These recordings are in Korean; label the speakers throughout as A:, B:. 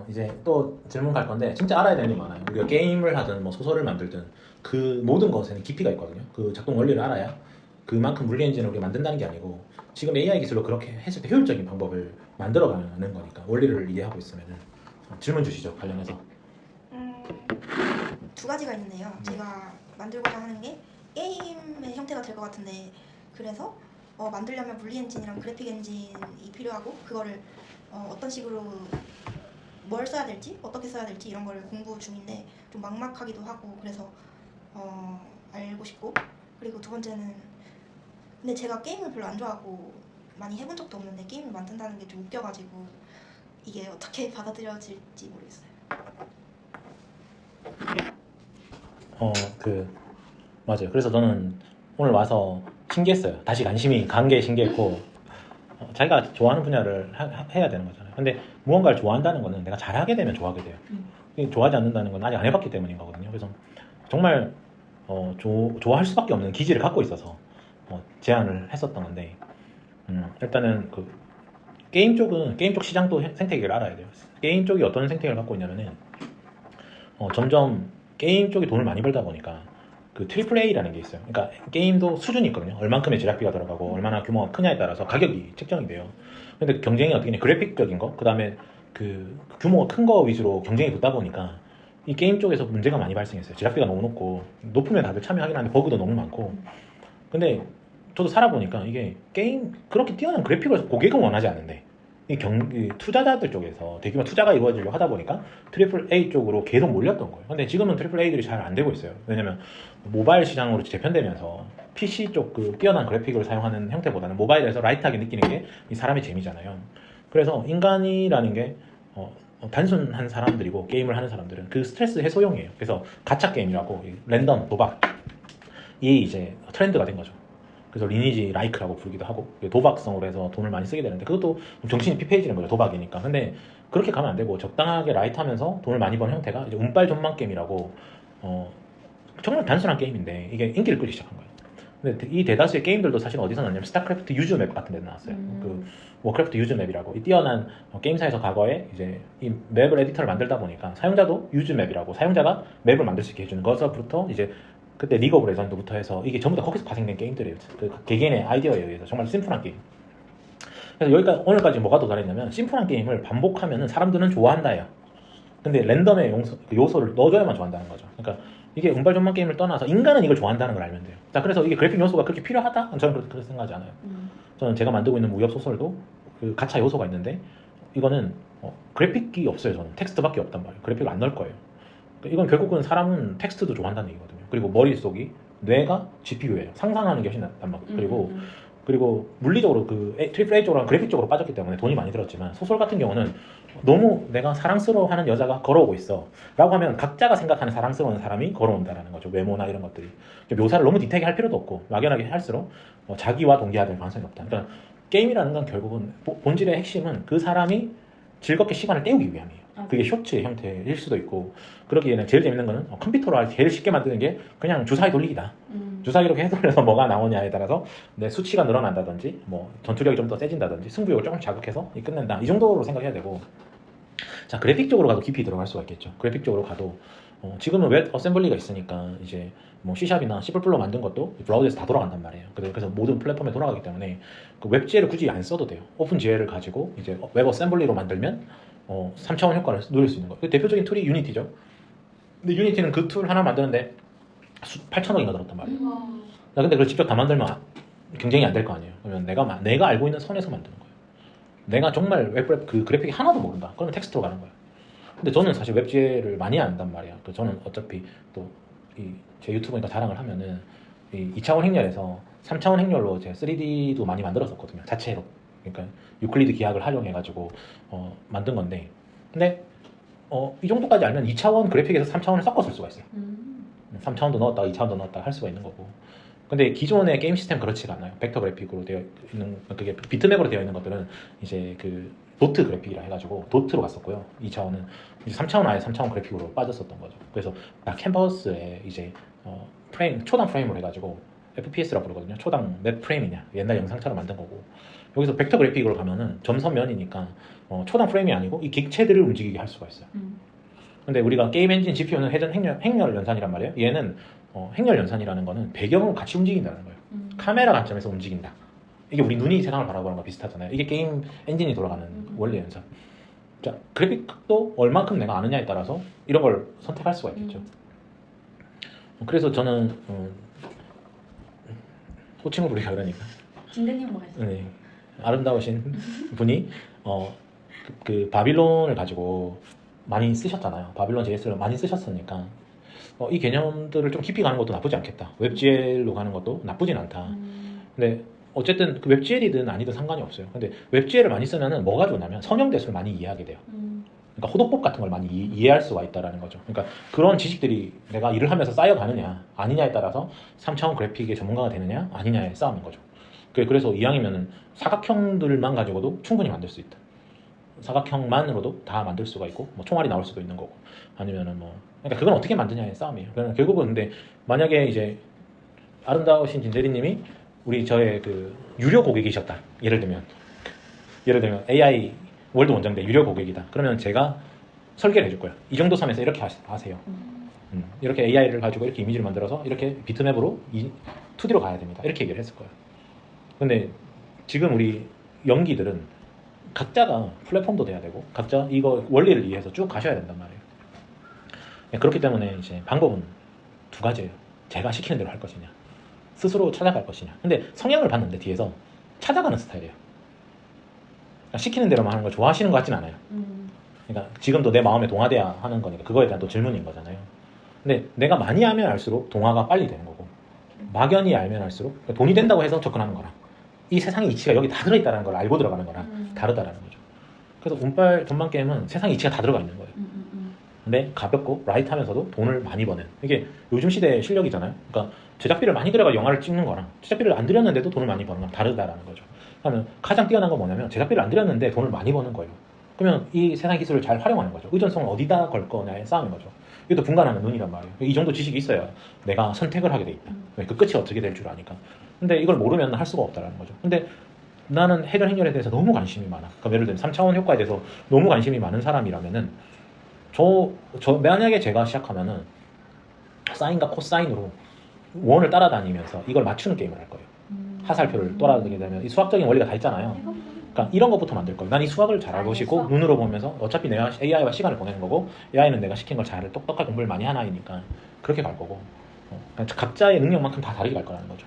A: 이제 또 질문 갈 건데 진짜 알아야 되는 게 많아요. 우리가 게임을 하든 뭐 소설을 만들든 그 모든 것에는 깊이가 있거든요. 그 작동 원리를 알아야 그만큼 물리 엔진을 우리가 만든다는 게 아니고 지금 AI 기술로 그렇게 했을 때 효율적인 방법을 만들어가는 거니까 원리를 이해하고 있으면은 질문 주시죠 관련해서.
B: 음, 두 가지가 있는데요. 제가 만들고자 하는 게 게임의 형태가 될 것 같은데 그래서 만들려면 물리 엔진이랑 그래픽 엔진이 필요하고 그거를 어떤 식으로 뭘 써야 될지 어떻게 써야 될지 이런 거를 공부 중인데 좀 막막하기도 하고 그래서 알고 싶고 그리고 두 번째는 근데 제가 게임을 별로 안 좋아하고 많이 해본 적도 없는데 게임을 만든다는 게 좀 웃겨가지고 이게 어떻게 받아들여질지 모르겠어요.
A: 맞아요. 그래서 저는 오늘 와서 신기했어요. 다시 관심이 간 게 신기했고 자기가 좋아하는 분야를 해야 되는 거잖아요. 근데 무언가를 좋아한다는 거는 내가 잘하게 되면 좋아하게 돼요. 좋아하지 않는다는 건 아직 안 해봤기 때문인 거거든요. 그래서 정말 좋아할 수밖에 없는 기질을 갖고 있어서 제안을 했었던 건데 일단은 그 게임 쪽 시장도 생태계를 알아야 돼요. 게임 쪽이 어떤 생태계를 갖고 있냐면은 점점 게임 쪽이 돈을 많이 벌다 보니까 그 트리플 A라는 게 있어요. 그러니까 게임도 수준이 있거든요. 얼만큼의 제작비가 들어가고 얼마나 규모가 크냐에 따라서 가격이 책정이 돼요. 근데 경쟁이 어떻게 냐 그래픽적인 거, 그 다음에 그 규모가 큰 거 위주로 경쟁이 붙다 보니까 이 게임 쪽에서 문제가 많이 발생했어요. 제작비가 너무 높고 높으면 다들 참여하긴 하는데 버그도 너무 많고. 근데 저도 살아보니까 이게 게임 그렇게 뛰어난 그래픽을 고객은 원하지 않는데 이 투자자들 쪽에서 대규모 투자가 이루어지려고 하다 보니까 트리플 A 쪽으로 계속 몰렸던 거예요. 근데 지금은 트리플 A들이 잘 안 되고 있어요. 왜냐면 모바일 시장으로 재편되면서 PC 쪽 그 뛰어난 그래픽을 사용하는 형태보다는 모바일에서 라이트하게 느끼는 게 이 사람의 재미잖아요. 그래서 인간이라는 게 단순한 사람들이고 게임을 하는 사람들은 그 스트레스 해소용이에요. 그래서 가챠 게임이라고 랜덤 도박 이 이제 트렌드가 된 거죠. 그래서 리니지 라이크라고 부르기도 하고 도박성으로 해서 돈을 많이 쓰게 되는데 그것도 정신이 피폐해지는 거죠. 도박이니까. 근데 그렇게 가면 안 되고 적당하게 라이트하면서 돈을 많이 버는 형태가 이제 운빨 전망 게임이라고 정말 단순한 게임인데 이게 인기를 끌기 시작한 거예요. 근데 이 대다수의 게임들도 사실 어디서 나왔냐면 스타크래프트 유즈 맵 같은 데 나왔어요. 그 워크래프트 유즈 맵이라고 이 뛰어난 게임사에서 과거에 이제 이 맵을 에디터를 만들다 보니까 사용자도 유즈 맵이라고 사용자가 맵을 만들 수 있게 해주는 것서부터 이제 그때 리그 오브 레전드부터 해서 이게 전부 다 거기서 파생된 게임들이에요. 그 개개인의 아이디어에 의해서 정말 심플한 게임. 그래서 여기까지 오늘까지 뭐가 더 잘했냐면 심플한 게임을 반복하면은 사람들은 좋아한다예요. 근데 랜덤의 요소를 넣어줘야만 좋아한다는 거죠. 그러니까 이게 운빨 전망 게임을 떠나서 인간은 이걸 좋아한다는 걸 알면 돼요. 자, 그래서 이게 그래픽 요소가 그렇게 필요하다? 저는 그렇게 생각하지 않아요. 저는 제가 만들고 있는 무협 소설도 그 가챠 요소가 있는데 이거는 그래픽이 없어요. 저는 텍스트밖에 없단 말이에요. 그래픽을 안 넣을 거예요. 이건 결국은 사람은 텍스트도 좋아한다는 얘기거든요. 그리고 머릿속이 뇌가 GPU예요. 상상하는 게 훨씬 낫단 말이에요. 그리고 물리적으로 그 트리플 A 쪽으로 그래픽 쪽으로 빠졌기 때문에 돈이 많이 들었지만 소설 같은 경우는 너무 내가 사랑스러워하는 여자가 걸어오고 있어 라고 하면 각자가 생각하는 사랑스러운 사람이 걸어온다라는 거죠. 외모나 이런 것들이 묘사를 너무 디테일하게 할 필요도 없고 막연하게 할수록 자기와 동기화될 가능성이 높다. 그러니까 게임이라는 건 결국은 본질의 핵심은 그 사람이 즐겁게 시간을 때우기 위함이에요. 그게 쇼츠의 형태일 수도 있고 그러기에는 제일 재밌는 거는 컴퓨터로 제일 쉽게 만드는 게 그냥 주사위 돌리기다. 주사위 이렇게 해돌려서 뭐가 나오냐에 따라서 내 수치가 늘어난다든지 뭐 전투력이 좀 더 세진다든지 승부욕을 조금 자극해서 끝낸다. 이 정도로 생각해야 되고 자 그래픽 쪽으로 가도 깊이 들어갈 수가 있겠죠. 그래픽 쪽으로 가도 지금은 웹 어셈블리가 있으니까 이제 뭐 C샵이나 C++로 만든 것도 브라우저에서 다 돌아간단 말이에요. 그래서 모든 플랫폼에 돌아가기 때문에 그 웹GL을 굳이 안 써도 돼요. 오픈GL을 가지고 이제 웹 어셈블리로 만들면 3차원 효과를 누릴 수 있는 거예요. 대표적인 툴이 유니티죠. 근데 유니티는 그 툴 하나 만드는데 8천억인가 들었단 말이에요. 근데 그걸 직접 다 만들면 경쟁이 안 될 거 아니에요. 그러면 내가 알고 있는 선에서 만드는 거예요. 내가 정말 웹 그 그래픽이 하나도 모른다. 그러면 텍스트로 가는 거예요. 근데 저는 사실 웹GL을 많이 안단 말이에요. 또 저는 어차피 또 제 유튜브니까 자랑을 하면은 이 2차원 행렬에서 3차원 행렬로 제 3D도 많이 만들었었거든요. 자체로. 그러니까 유클리드 기하학을 활용해가지고 만든 건데 근데 이 정도까지 알면 2차원 그래픽에서 3차원을 섞어 쓸 수가 있어요. 3차원도 넣었다가 2차원도 넣었다가 할 수가 있는 거고 근데 기존의 게임 시스템 그렇지가 않아요. 벡터 그래픽으로 되어 있는 그게 비트맵으로 되어 있는 것들은 이제 그 도트 그래픽이라 해가지고 도트로 갔었고요. 2차원은 이제 3차원 아예 3차원 그래픽으로 빠졌었던 거죠. 그래서 딱 캔버스에 이제 초당 프레임으로 해가지고 FPS라고 부르거든요. 초당 몇 프레임이냐 옛날 영상처럼 만든 거고 여기서 벡터 그래픽으로 가면은 점선면이니까 초당 프레임이 아니고 이 객체들을 움직이게 할 수가 있어요. 근데 우리가 게임 엔진 GPU는 행렬 연산이란 말이에요. 얘는 행렬 연산이라는 거는 배경으로 같이 움직인다는 거예요. 카메라 관점에서 움직인다. 이게 우리 눈이 세상을 바라보는 거 비슷하잖아요. 이게 게임 엔진이 돌아가는 원리 연산. 자, 그래픽도 얼만큼 내가 아느냐에 따라서 이런 걸 선택할 수가 있겠죠. 그래서 저는 호칭을 부리가 그러니까
C: 진대님 뭐가 있어요?
A: 네, 아름다우신 분이 그 바빌론을 가지고 많이 쓰셨잖아요. 바빌론 JS를 많이 쓰셨으니까 이 개념들을 좀 깊이 가는 것도 나쁘지 않겠다. 웹GL로 가는 것도 나쁘진 않다. 근데 어쨌든 그 웹GL이든 아니든 상관이 없어요. 근데 웹GL을 많이 쓰면은 뭐가 좋냐면 선형대수를 많이 이해하게 돼요. 그러니까 호도법 같은 걸 많이 이해할 수가 있다라는 거죠. 그러니까 그런 지식들이 내가 일을 하면서 쌓여가느냐 아니냐에 따라서 3차원 그래픽의 전문가가 되느냐 아니냐의 싸움인 거죠. 그래서 이왕이면은 사각형들만 가지고도 충분히 만들 수 있다. 사각형만으로도 다 만들 수가 있고 뭐 총알이 나올 수도 있는 거고 아니면은 뭐 그러니까 그건 어떻게 만드냐의 싸움이에요. 그러니까 결국은 근데 만약에 이제 아름다우신 진대리님이 우리 저의 그 유료 고객이셨다. 예를 들면 AI 월드 원정대 유료 고객이다. 그러면 제가 설계를 해줄 거예요. 이 정도 선에서 이렇게 하세요. 이렇게 AI를 가지고 이렇게 이미지를 만들어서 이렇게 비트맵으로 2D로 가야 됩니다. 이렇게 얘기를 했을 거예요. 근데 지금 우리 연기들은 각자가 플랫폼도 돼야 되고 각자 이거 원리를 이해해서 쭉 가셔야 된단 말이에요. 그렇기 때문에 이제 방법은 두 가지예요. 제가 시키는 대로 할 것이냐 스스로 찾아갈 것이냐. 근데 성향을 봤는데 뒤에서 찾아가는 스타일이에요. 그러니까 시키는 대로만 하는 걸 좋아하시는 것 같진 않아요. 그러니까 지금도 내 마음에 동화돼야 하는 거니까 그거에 대한 또 질문인 거잖아요. 근데 내가 많이 알면 알수록 동화가 빨리 되는 거고 막연히 알면 알수록 그러니까 돈이 된다고 해서 접근하는 거랑 이 세상의 이치가 여기 다 들어있다는 걸 알고 들어가는 거랑 다르다라는 거죠. 그래서 운빨 전망 게임은 세상의 이치가 다 들어가 있는 거예요. 근데 가볍고 라이트하면서도 돈을 많이 버는 이게 요즘 시대의 실력이잖아요. 그러니까 제작비를 많이 들여가 영화를 찍는 거랑 제작비를 안 들였는데도 돈을 많이 버는 건 다르다라는 거죠. 그러면 가장 뛰어난 건 뭐냐면 제작비를 안 들였는데 돈을 많이 버는 거예요. 그러면 이 세상 기술을 잘 활용하는 거죠. 의존성을 어디다 걸 거냐의 싸움인 거죠. 이것도 분간하는 눈이란 말이에요. 이 정도 지식이 있어야 내가 선택을 하게 돼 있다. 그 끝이 어떻게 될 줄 아니까. 근데 이걸 모르면 할 수가 없다라는 거죠. 근데 나는 해결 행렬에 대해서 너무 관심이 많아. 그럼 예를 들면 3차원 효과에 대해서 너무 관심이 많은 사람이라면은 만약에 제가 시작하면은 사인과 코사인으로 원을 따라다니면서 이걸 맞추는 게임을 할 거예요. 하살표를 따라다니게 되면 이 수학적인 원리가 다 있잖아요. 그러니까 이런 것부터 만들 거예요. 난 이 수학을 잘 알고 싶고 눈으로 보면서 어차피 내가 AI와 시간을 보내는 거고 AI는 내가 시킨 걸 잘 똑똑하게 공부를 많이 하는 아이니까 그렇게 갈 거고 그러니까 각자의 능력만큼 다 다르게 갈 거라는 거죠.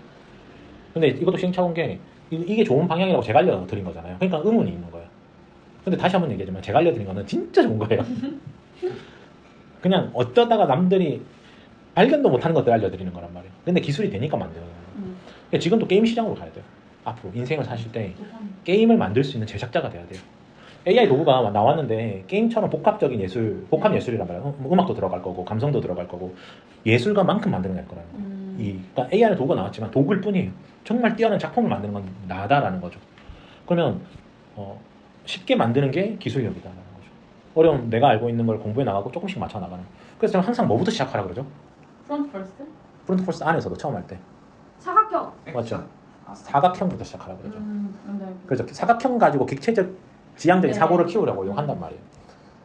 A: 근데 이것도 시행착오인 게 이게 좋은 방향이라고 제가 알려드린 거잖아요. 그러니까 의문이 있는 거예요. 근데 다시 한번 얘기하지만 제가 알려드린 거는 진짜 좋은 거예요. 그냥 어쩌다가 남들이 발견도 못하는 것들 알려드리는 거란 말이에요. 근데 기술이 되니까 만드는 거예요. 그러니까 지금도 게임 시장으로 가야 돼요. 앞으로 인생을 사실 때 게임을 만들 수 있는 제작자가 돼야 돼요. AI 도구가 나왔는데 게임처럼 복합적인 예술, 복합 예술이란 말이에요. 음악도 들어갈 거고 감성도 들어갈 거고 예술가만큼 만들어낼 거라는 거예요. 그러니까 AI는 도구가 나왔지만 도구일 뿐이에요. 정말 뛰어난 작품을 만드는 건 나다라는 거죠. 그러면 쉽게 만드는 게 기술력이다라는 거죠. 어려운 내가 알고 있는 걸 공부해 나가고 조금씩 맞춰 나가는. 그래서 저는 항상 뭐부터 시작하라 그러죠?
C: 프론트 퍼스트?
A: 프론트 포스 안에서도 처음 할 때
C: 사각형.
A: 맞죠? 사각형부터 시작하라 그러죠.
C: 네.
A: 그래서 사각형 가지고 객체적 지향적인
C: 네.
A: 사고를 키우려고 한단 말이에요.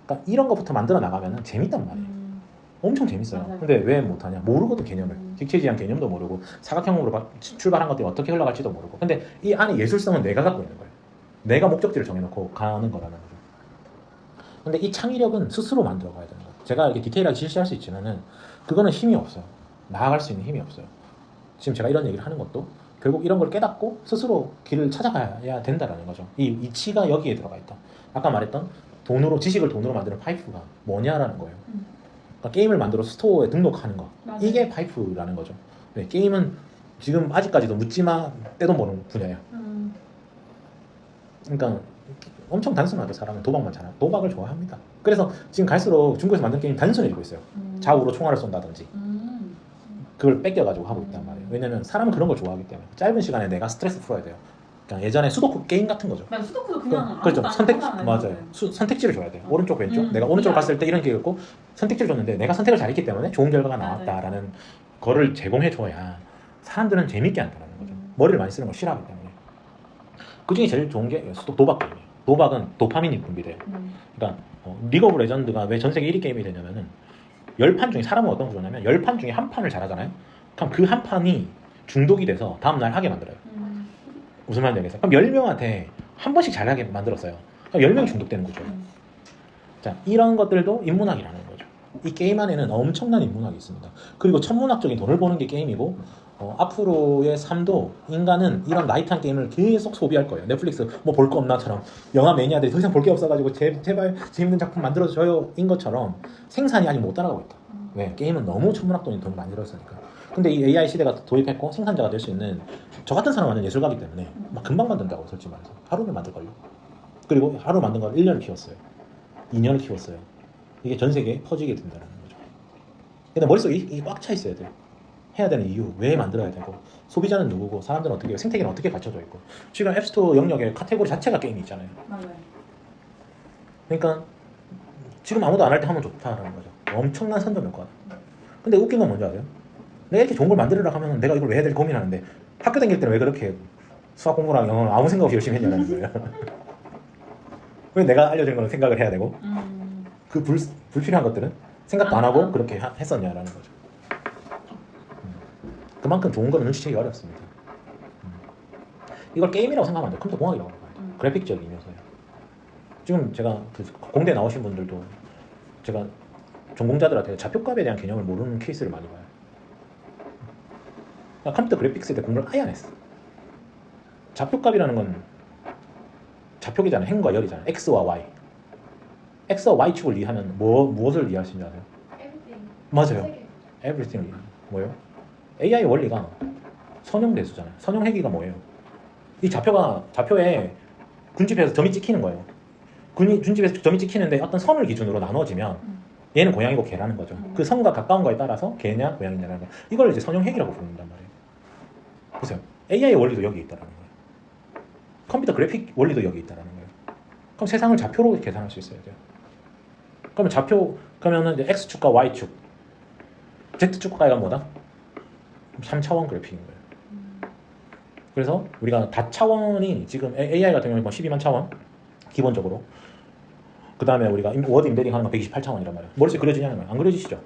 A: 그러니까 이런 것부터 만들어 나가면 재밌단 말이에요. 엄청 재밌어요.
C: 맞아요.
A: 근데 왜 못하냐? 모르거든 개념을. 객체지향 개념도 모르고 사각형으로 출발한 것들이 어떻게 흘러갈지도 모르고. 근데 이 안에 예술성은 내가 갖고 있는 거예요. 내가 목적지를 정해놓고 가는 거라는 거죠. 근데 이 창의력은 스스로 만들어 가야 되는 거예요. 제가 이렇게 디테일하게 실시할 수 있지만은 그거는 힘이 없어요. 나아갈 수 있는 힘이 없어요. 지금 제가 이런 얘기를 하는 것도 결국 이런 걸 깨닫고 스스로 길을 찾아가야 된다라는 거죠. 이 이치가 여기에 들어가 있다. 아까 말했던 지식을 돈으로 만드는 파이프가 뭐냐라는 거예요. 그러니까 게임을 만들어 스토어에 등록하는 거.
C: 맞아요.
A: 이게 파이프라는 거죠. 네, 게임은 지금 아직까지도 묻지마 떼돈 버는 분야예요. 그러니까 엄청 단순하죠. 사람은 도박만 잘하고 도박을 좋아합니다. 그래서 지금 갈수록 중국에서 만든 게임이 단순해지고 있어요. 좌우로 총알을 쏜다든지 그걸 뺏겨가지고 하고 있단 말이에요. 왜냐면 사람은 그런 걸 좋아하기 때문에 짧은 시간에 내가 스트레스 풀어야 돼요. 그냥 예전에 수도쿠 게임 같은 거죠.
C: 맞아, 수도쿠도 그냥
A: 그렇죠.
C: 아무것도 안 하는
A: 맞아요. 선택지를 줘야 돼요. 오른쪽 왼쪽. 내가 오른쪽 갔을 때 이런 게 있고 선택지를 줬는데 내가 선택을 잘했기 때문에 좋은 결과가 나왔다라는 거를 제공해 줘야 사람들은 재밌게 한다는 거죠. 머리를 많이 쓰는 걸 싫어하기 때문에. 그 중에 제일 좋은 게 도박 게임이에요. 도박은 도파민이 분비돼요. 그러니까 리그 오브 레전드가 왜 전 세계 1위 게임이 되냐면은 10판 중에 사람은 어떤 구조냐면 10판 중에 한 판을 잘하잖아요. 그럼 그 한 판이 중독이 돼서 다음날 하게 만들어요. 무슨 말인지 알겠어요? 그럼 10명한테 한 번씩 잘하게 만들었어요. 그럼 10명이 중독되는 거죠. 자, 이런 것들도 인문학이라는 거죠. 이 게임 안에는 엄청난 인문학이 있습니다. 그리고 천문학적인 돈을 버는 게 게임이고 앞으로의 삶도 인간은 이런 라이트한 게임을 계속 소비할 거예요. 넷플릭스 뭐 볼 거 없나처럼 영화 매니아들이 더 이상 볼 게 없어가지고 제발 재밌는 작품 만들어줘요 인 것처럼 생산이 아직 못 따라가고 있다. 왜? 게임은 너무 천문학적인 돈을 만들었으니까. 근데 이 AI 시대가 도입했고 생산자가 될 수 있는 저 같은 사람은 완전 예술가이기 때문에 막 금방 만든다고 솔직히 말해서 하루는 만들걸요. 그리고 하루 만든 걸 1년을 키웠어요. 2년을 키웠어요. 이게 전 세계에 퍼지게 된다는 거죠. 근데 머릿속에 이게 꽉 차 있어야 돼요. 해야 되는 이유, 왜 만들어야 되고, 소비자는 누구고, 사람들은 어떻게, 생태계는 어떻게 갖춰져 있고. 지금 앱스토어 영역의 카테고리 자체가 게임이 있잖아요.
C: 맞아요.
A: 그러니까 지금 아무도 안 할 때 하면 좋다라는 거죠. 엄청난 선점 효과. 근데 웃긴 건 뭔지 아세요? 내가 이렇게 좋은 걸 만들으려고 하면 내가 이걸 왜 해야 될지 고민하는데 학교 다닐 때는 왜 그렇게 수학 공부랑 영어를 아무 생각 없이 열심히 했냐는 거예요. 왜 내가 알려준 거는 생각을 해야 되고 그 불필요한 것들은 생각도 안 하고 그렇게 했었냐라는 거죠. 그만큼 좋은 거는 눈치채기 어렵습니다. 이걸 게임이라고 생각하면 안 돼요. 컴퓨터 공학이라고 봐요. 그래픽적인 요소예요. 지금 제가 그 공대 나오신 분들도 제가 전공자들한테 좌표값에 대한 개념을 모르는 케이스를 많이 봐요. 컴퓨터 그래픽스에 대해 공부를 아예 안 했어. 좌표값이라는 건 좌표기잖아요. 행과 열이잖아요. X와 Y. X와 Y축을 이해하면 무엇을 이해할 수 있는지 아세요?
C: Everything.
A: 맞아요. Everything. 뭐예요? AI 원리가 선형대수잖아요. 선형회귀가 뭐예요? 이 좌표에 군집에서 점이 찍히는 거예요. 군집에서 점이 찍히는데 어떤 선을 기준으로 나눠지면 얘는 고양이고 개라는 거죠. 그 선과 가까운 거에 따라서 개냐 고양이냐라는 거. 이걸 이제 선형회귀라고 부른단 말이에요. 보세요. AI 원리도 여기 있다라는 거예요. 컴퓨터 그래픽 원리도 여기 있다라는 거예요. 그럼 세상을 좌표로 계산할 수 있어야 돼요. 그러면은 이제 X축과 Y축, Z축과가 뭐다? 3차원 그래픽인 거예요. 그래서 우리가 다차원이 지금 AI 같은 경우에 뭐 12만 차원 기본적으로, 그 다음에 우리가 워드 임베딩 하는 건 128차원이란 말이에요. 머릿속에 그려지냐는 거예요. 안 그려지시죠?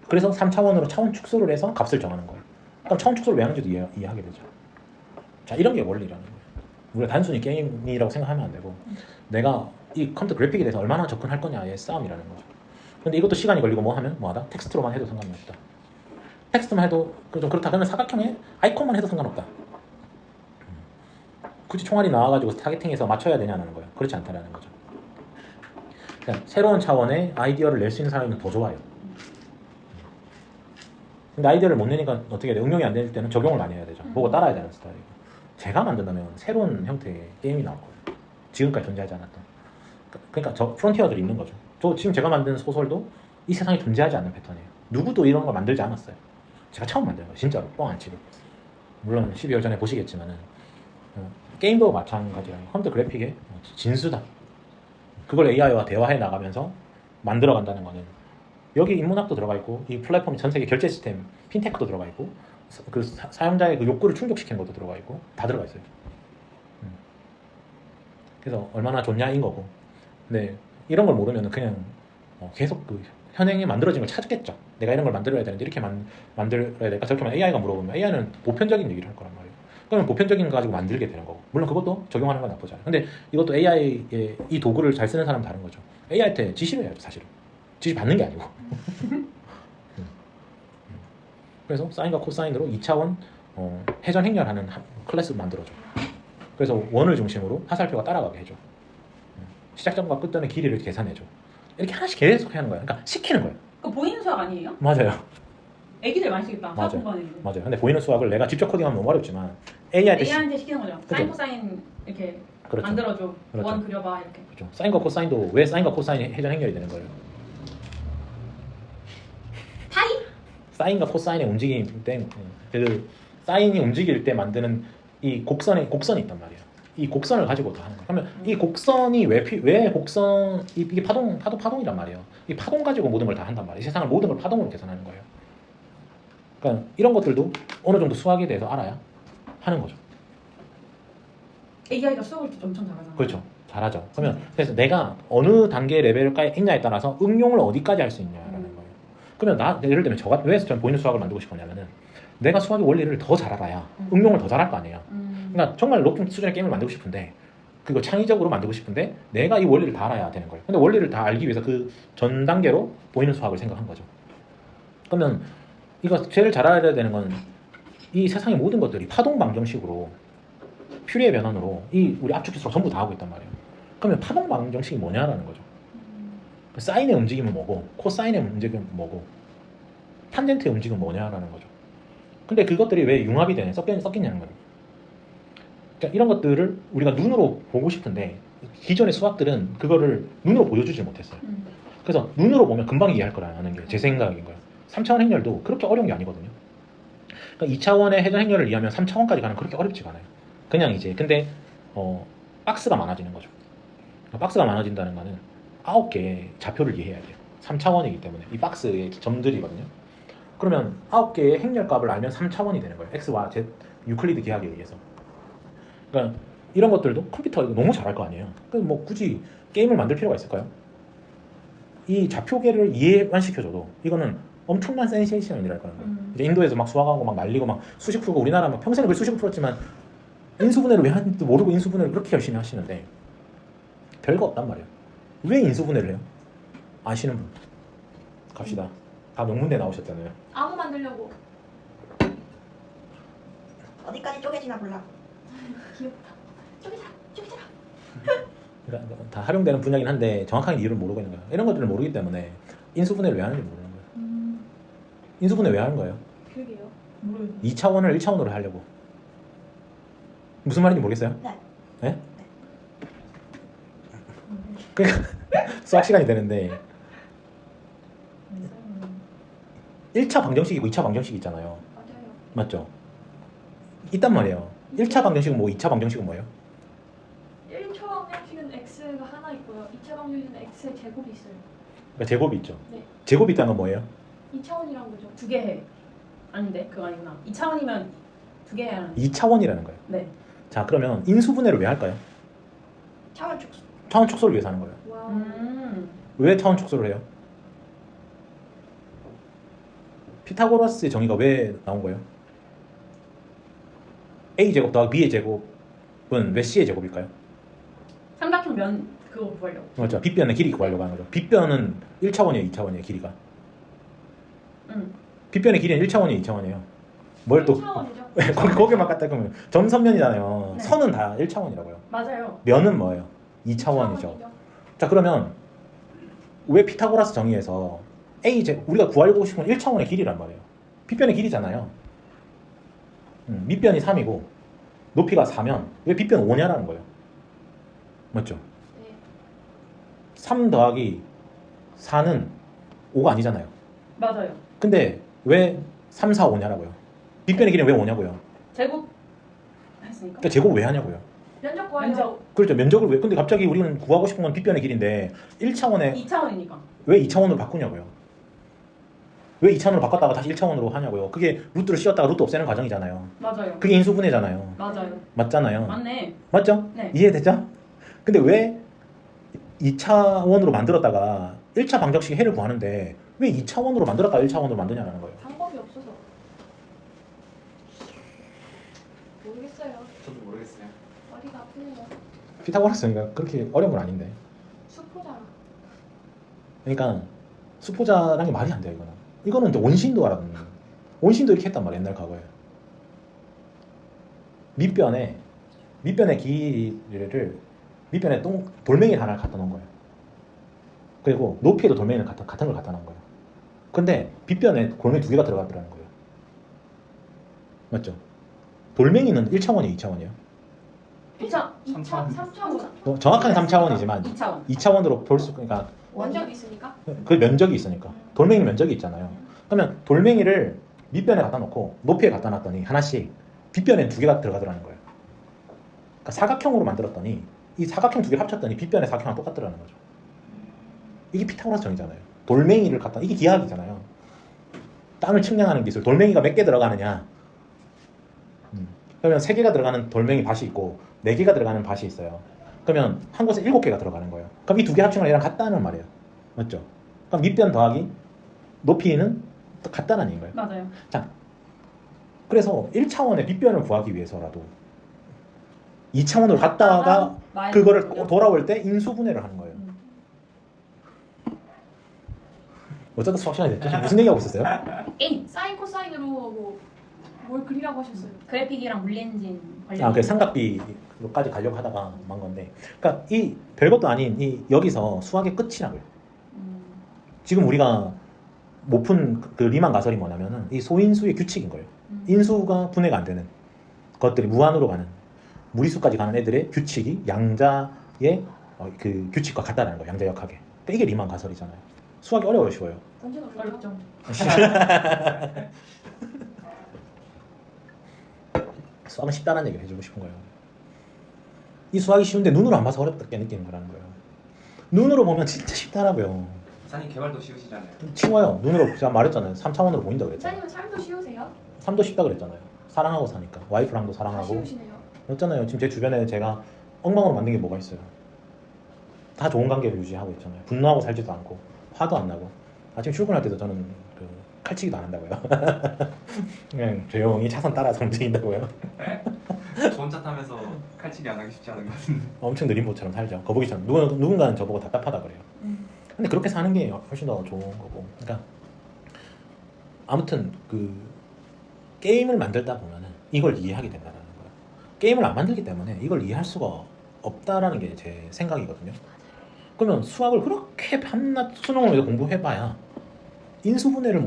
A: 그래서 3차원으로 차원 축소를 해서 값을 정하는 거예요. 그럼 차원 축소를 왜 하는지도 이해하게 되죠. 자, 이런 게 원리라는 거예요. 우리가 단순히 게임이라고 생각하면 안 되고 내가 이 컴퓨터 그래픽에 대해서 얼마나 접근할 거냐의 싸움이라는 거죠. 근데 이것도 시간이 걸리고 뭐 하면 뭐하다? 텍스트로만 해도 상관이 없다. 텍스트만 해도 좀 그렇다. 그러면 사각형에 아이콘만 해도 상관없다. 굳이 총알이 나와가지고 타겟팅해서 맞춰야 되냐는 거예요. 그렇지 않다라는 거죠. 그냥 새로운 차원의 아이디어를 낼 수 있는 사람이면 더 좋아요. 근데 아이디어를 못 내니까 어떻게 해야 돼? 응용이 안 될 때는 적용을 많이 해야 되죠. 보고 따라야 되는 스타일이고. 제가 만든다면 새로운 형태의 게임이 나올 거예요. 지금까지 존재하지 않았던. 그러니까 저 프론티어들이 있는 거죠. 지금 제가 만든 소설도 이 세상에 존재하지 않는 패턴이에요. 누구도 이런 걸 만들지 않았어요. 제가 처음 만든 거예요. 진짜로 뻥 안 치고. 물론 12월 전에 보시겠지만은 게임도 마찬가지예요. 컴퓨터 그래픽의 진수다. 그걸 AI와 대화해 나가면서 만들어 간다는 거는 여기 인문학도 들어가 있고 이 플랫폼이 전 세계 결제 시스템 핀테크도 들어가 있고 그 사용자의 그 욕구를 충족시키는 것도 들어가 있고 다 들어가 있어요. 그래서 얼마나 좋냐인 거고. 근데 이런 걸 모르면 그냥 계속 그 현행에 만들어진 걸 찾겠죠. 내가 이런 걸 만들어야 되는데 이렇게 만들어야 될까? 저렇게 AI가 물어보면 AI는 보편적인 얘기를 할 거란 말이에요. 그러면 보편적인 거 가지고 만들게 되는 거고. 물론 그것도 적용하는 건 나쁘지 않아요. 근데 이것도 AI의 이 도구를 잘 쓰는 사람은 다른 거죠. AI한테 지시를 해야죠, 사실은. 지시 받는 게 아니고. 그래서 사인과 코사인으로 2차원 회전 행렬하는 클래스를 만들어줘. 그래서 원을 중심으로 화살표가 따라가게 해줘. 시작점과 끝점의 길이를 계산해줘. 이렇게 하나씩 계속 하는 거예요. 그러니까 시키는 거예요.
C: 그거 보이는 수학 아니에요?
A: 맞아요.
C: 애기들 많이 쓰겠다.
A: 맞아요.
C: 수학 공부하는 애기들.
A: 맞아요. 근데 보이는 수학을 내가 직접 코딩하면 너무 어렵지만 AI한테
C: 시키는 거죠. 사인 코사인 이렇게
A: 그렇죠.
C: 만들어줘.
A: 그렇죠.
C: 원 그려봐 이렇게.
A: 그렇죠. 사인과 코사인도 왜 사인과 코사인이 회전 행렬이 되는 거예요?
C: 파이?
A: 사인과 코사인의 움직임 때문에 그 사인이 움직일 때 만드는 이 곡선이 있단 말이에요. 이 곡선을 가지고 다 하는 거예요. 그러면 이 곡선이 왜 곡선 이게 파동이란 말이에요. 이 파동 가지고 모든 걸 다 한단 말이에요. 세상을 모든 걸 파동으로 계산하는 거예요. 그러니까 이런 것들도 어느 정도 수학에 대해서 알아야 하는 거죠.
C: AI가 수업을 엄청 잘하잖아.
A: 그렇죠. 잘하죠. 그러면 그래서 내가 어느 단계 레벨까지 있냐에 따라서 응용을 어디까지 할 수 있냐라는 거예요. 그러면 나 예를 들면 저 같은 왜 저는 보이는 수학을 만들고 싶었냐면은 내가 수학의 원리를 더 잘 알아야 응용을 더 잘할 거 아니에요. 그러니까 정말 높은 수준의 게임을 만들고 싶은데 그리고 창의적으로 만들고 싶은데 내가 이 원리를 다 알아야 되는 거예요. 근데 원리를 다 알기 위해서 그 전 단계로 보이는 수학을 생각한 거죠. 그러면 이거 제일 잘 알아야 되는 건 이 세상의 모든 것들이 파동 방정식으로 퓨리의 변환으로 이 우리 압축 기술을 전부 다 하고 있단 말이에요. 그러면 파동 방정식이 뭐냐라는 거죠. 사인의 움직임은 뭐고 코사인의 움직임은 뭐고 탄젠트의 움직임은 뭐냐라는 거죠. 근데 그것들이 왜 융합이 되냐 섞이냐는 거예요. 그러니까 이런 것들을 우리가 눈으로 보고 싶은데 기존의 수학들은 그거를 눈으로 보여주지 못했어요. 그래서 눈으로 보면 금방 이해할 거라는 게 제 생각인 거예요. 3차원 행렬도 그렇게 어려운 게 아니거든요. 그러니까 2차원의 회전 행렬을 이해하면 3차원까지 가는 그렇게 어렵지가 않아요. 그냥 이제 근데 박스가 많아지는 거죠. 박스가 많아진다는 거는 9개의 좌표를 이해해야 돼요. 3차원이기 때문에 이 박스의 점들이거든요. 그러면 9개의 행렬 값을 알면 3차원이 되는 거예요. X와 Z 유클리드 계약에 의해서. 그러니까 이런 것들도 컴퓨터 이거 너무 잘할 거 아니에요. 그럼 뭐 굳이 게임을 만들 필요가 있을까요? 이 좌표계를 이해만 시켜줘도 이거는 엄청난 센세이션이랄 거는 거예요. 이제 인도에서 막 수학하고 막 날리고 막 수식 풀고 우리나라 막 평생을 수식을 풀었지만 인수분해를 왜 하는지도 모르고 인수분해를 그렇게 열심히 하시는데 별거 없단 말이에요. 왜 인수분해를 해요? 아시는 분? 갑시다. 다 명문대 나오셨잖아요.
C: 아무 만들려고.
B: 어디까지 쪼개지나 몰라.
C: 귀엽다. 쪼개자.
A: 그러니까 다 활용되는 분야긴 한데 정확하게 이유를 모르고 있는 거예요. 이런 것들을 모르기 때문에 인수분해를 왜 하는지 모르는 거예요. 인수분해 왜 하는 거예요?
C: 그러게요. 모르겠네.
A: 2차원을 1차원으로 하려고. 무슨 말인지 모르겠어요?
B: 네.
A: 네? 그러니까 수학 시간이 되는데 1차 방정식이고 2차 방정식이 있잖아요.
C: 맞아요.
A: 맞죠? 있단 말이에요. 1차 방정식은 뭐고 2차 방정식은 뭐예요?
D: 1차 방정식은 x가 하나 있고요. 2차 방정식은 x의 제곱이 있어요.
A: 그러니까 제곱이 있죠.
D: 네.
A: 제곱이 있다는 건 뭐예요?
D: 2차원이란 거죠.
C: 두 개 해. 아닌데 그거 아니구나. 2차원이면 두 개 해야 하는.
A: 2차원이라는 거예요.
C: 네.
A: 자 그러면 인수분해를 왜 할까요?
B: 차원 축소.
A: 차원 축소를 위해서 하는 거예요.
D: 와.
A: 왜 차원 축소를 해요? 피타고라스의 정의가 왜 나온 거예요? A제곱 더하기 B의 제곱은 왜 C의 제곱일까요?
C: 삼각형 면 그거 구하려고.
A: 맞죠? 빗변의 길이 구하려고 하는 거죠. 빗변은 1차원이에요, 2차원이에요, 길이가. 빗변의 길이는 1차원이에요, 2차원이에요. 뭘 또
D: 1차원이죠.
A: 거기만 갖다 보면 점선면이잖아요.
C: 네.
A: 선은 다 1차원이라고요.
C: 맞아요.
A: 면은 뭐예요? 2차원이죠. 자 그러면 왜 피타고라스 정의에서 우리가 구하려고 싶은 1차원의 길이란 말이에요. 빗변의 길이잖아요. 밑변이 3이고 높이가 4면 왜 빗변 5냐라는 거예요. 맞죠?
D: 네.
A: 3 더하기 4는 5가 아니잖아요.
C: 맞아요.
A: 근데 왜 3, 4, 5냐라고요? 빗변의 길이는 왜 5냐고요?
C: 제곱 했으니까.
A: 그러니까 제곱을 왜 하냐고요?
D: 면적 구하려.
C: 면적
A: 그렇죠. 면적을 왜? 근데 갑자기 우리는 구하고 싶은 건 빗변의 길인데 1차원에
C: 2차원이니까.
A: 왜 2차원으로 바꾸냐고요? 왜 2차원으로 바꿨다가 다시 1차원으로 하냐고요? 그게 루트를 씌웠다가 루트 없애는 과정이잖아요.
C: 맞아요.
A: 그게 인수분해잖아요.
C: 맞아요.
A: 맞잖아요.
C: 맞네.
A: 맞죠?
C: 네.
A: 이해되죠? 근데 왜 2차원으로 만들었다가 1차 방정식 해를 구하는데 왜 2차원으로 만들었다가 1차원으로 만드냐는 거예요.
D: 방법이 없어서. 모르겠어요.
E: 저도 모르겠어요.
D: 머리가 아프네요.
A: 피타고라스니까 그렇게 어려운 건 아닌데.
D: 수포잖아.
A: 그러니까 수포자랑이 말이 안 돼요. 이거는 이제 원신도 알았는 거예요. 원신도 이렇게 했단 말이에요. 옛날 과거에. 밑변에 길이를 밑변에 돌멩이 하나를 갖다 놓은 거예요. 그리고 높이에도 돌멩이를 같은 걸 갖다 놓은 거예요. 근데 빗변에 돌멩이 2개가 들어가더라는 거예요. 맞죠? 돌멩이는 1차원이에요, 2차원이에요?
D: 3차원.
A: 정확하게 3차원이지만
C: 2차원.
A: 2차원으로 볼 수, 그러니까
D: 면적이 있으니까.
A: 그 면적이 있으니까. 돌멩이 면적이 있잖아요. 그러면 돌멩이를 밑변에 갖다 놓고 높이에 갖다 놨더니 하나씩 빗변에 2개가 들어가더라는 거예요. 그러니까 사각형으로 만들었더니 이 사각형 2개를 합쳤더니 빗변의 사각형랑 똑같더라는 거죠. 이게 피타고라스 정의잖아요. 돌멩이를 갖다, 이게 기하학이잖아요. 땅을 측량하는 기술. 돌멩이가 몇 개 들어가느냐. 그러면 3개가 들어가는 돌멩이 밭이 있고 4개가 들어가는 밭이 있어요. 그러면 한 곳에 7개가 들어가는 거예요. 그럼 이 2개 합치면 얘랑 같다는 말이에요. 맞죠? 그럼 밑변 더하기 높이는 또 같다는 얘기인 거예요.
C: 맞아요.
A: 자, 그래서 1차원의 밑변을 구하기 위해서라도 2차원으로 갔다가 그거를 돌아올 때 인수분해를 하는 거예요. 어쩌다 수학 시간이 됐죠? 지금 무슨 얘기하고 있었어요?
C: 게임
D: 사인 코사인으로 뭘 그리라고 하셨어요?
C: 그래픽이랑 물리엔진 관련.
A: 아, 그 삼각비로까지 가려고 하다가 만 건데, 그러니까 이 별것도 아닌 이 여기서 수학의 끝이라고요. 지금 우리가 못 푼 그 리만 가설이 뭐냐면은 이 소인수의 규칙인 거예요. 인수가 분해가 안 되는 것들이 무한으로 가는 무리수까지 가는 애들의 규칙이 양자의 그 규칙과 같다라는 거예요. 양자역학에. 그러니까 이게 리만 가설이잖아요. 수학이 어려워요, 쉬워요?
D: 완전 어렵죠.
C: 어렵죠.
A: 수학은 쉽다는 얘기를 해주고 싶은 거예요. 이 수학이 쉬운데 눈으로 안 봐서 어렵게 느끼는 거라는 거예요. 눈으로 보면 진짜 쉽다라고요.
E: 사장님 개발도 쉬우시잖아요.
A: 쉬워요. 눈으로 제가 말했잖아요. 3차원으로 보인다고 그랬잖아요.
D: 사장님은 삶도 쉬우세요?
A: 3도 쉽다 그랬잖아요. 사랑하고 사니까. 와이프랑도
D: 다
A: 사랑하고.
D: 쉬우시네요.
A: 그랬잖아요. 지금 제 주변에 제가 엉망으로 만든 게 뭐가 있어요. 다 좋은 관계를 유지하고 있잖아요. 분노하고 살지도 않고 화도 안 나고. 아침 출근할 때도 저는 그 칼치기도 안 한다고요. 그냥 조용히 차선 따라서 움직인다고요.
E: 저 혼자 타면서 칼치기 안 하기 쉽지 않은 것 같은데.
A: 엄청 느린 보처럼 살죠. 거북이처럼. 누군가는 저보고 답답하다 그래요. 근데 그렇게 사는 게 훨씬 더 좋은 거고. 그러니까 아무튼 그 게임을 만들다 보면은 이걸 이해하게 된다는 거예요. 게임을 안 만들기 때문에 이걸 이해할 수가 없다라는 게 제 생각이거든요. 그러면 수학을 그렇게 밤낮 수능을 위해서 공부해봐야 인수분해를